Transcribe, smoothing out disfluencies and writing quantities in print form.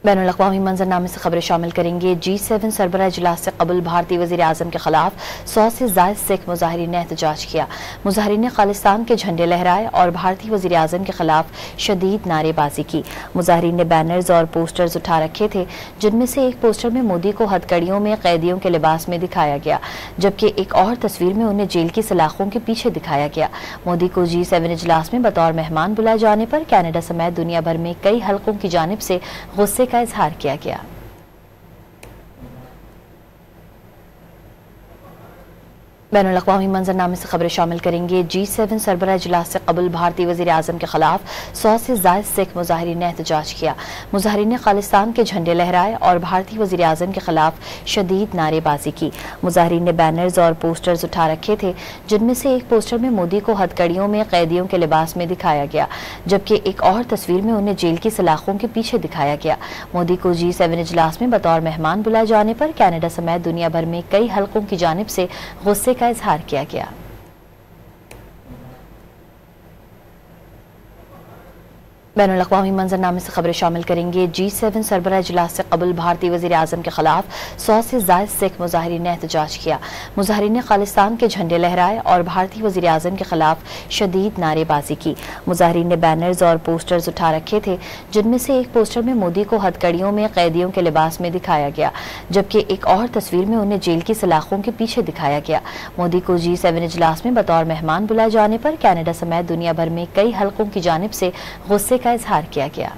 बैनुल-अक़वामी मंजरनामे से खबरें शामिल करेंगे। G7 सरबराह इजलास से कबल भारतीय वज़ीर आज़म के खिलाफ 100 से ज़ायद सिख मुजाहिरीन ने एहतजाज किया। मुजाहिरीन ने खालिस्तान के झंडे लहराए और भारतीय वज़ीर आज़म के खिलाफ शदीद नारेबाजी की। मुजाहिरीन ने बैनर्स और पोस्टर्स उठा रखे थे, जिनमें से एक पोस्टर में मोदी को हथकड़ियों में कैदियों के लिबास में दिखाया गया, जबकि एक और तस्वीर में उन्हें जेल की सलाखों के पीछे दिखाया गया। मोदी को G7 इजलास में बतौर मेहमान बुलाए जाने पर कनाडा समेत दुनिया भर में कई हलकों की जानिब से गुस्से का इजहार किया गया। बैनुल-अक़वामी मंजरनामे से खबरें शामिल करेंगे। G7 सरबराह इजलास से कबल भारतीय वज़ीर आज़म के खिलाफ 100 से ज़ायद सिख मुजाहिरीन ने एहतजाज किया। मुजाहिरीन ने खालिस्तान के झंडे लहराए और भारतीय वज़ीर आज़म के खिलाफ शदीद नारेबाजी की। मुजाहिरीन ने बैनर्स और पोस्टर्स उठा रखे थे, जिनमें से एक पोस्टर में मोदी को हथकड़ियों में कैदियों के लिबास में दिखाया गया, जबकि एक और तस्वीर में उन्हें जेल की सलाखों के पीछे दिखाया गया। मोदी को G7 इजलास में बतौर मेहमान बुलाए जाने पर कनाडा समेत दुनिया भर में कई हलकों की जानिब से गुस्से का इजहार किया गया। बैनुल-अक़वामी मंजरनामे से खबरें शामिल करेंगे। G7 सरबराह इजलास से कबल भारतीय वज़ीर आज़म के खिलाफ 100 से ज़ायद सिख मुजाहिरीन ने एहतजाज किया। मुजाहिरीन ने खालिस्तान के झंडे लहराए और भारतीय वज़ीर आज़म के खिलाफ शदीद नारेबाजी की। मुजाहिरीन ने बैनर्स और पोस्टर्स उठा रखे थे, जिनमें से एक पोस्टर में मोदी को हथकड़ियों में कैदियों के लिबास में दिखाया गया, जबकि एक और तस्वीर में उन्हें जेल की सलाखों के पीछे दिखाया गया। मोदी को G7 इजलास में बतौर मेहमान बुलाए जाने पर कनाडा समेत दुनिया भर में कई हलकों की जानिब से गुस्से का इजहार किया गया।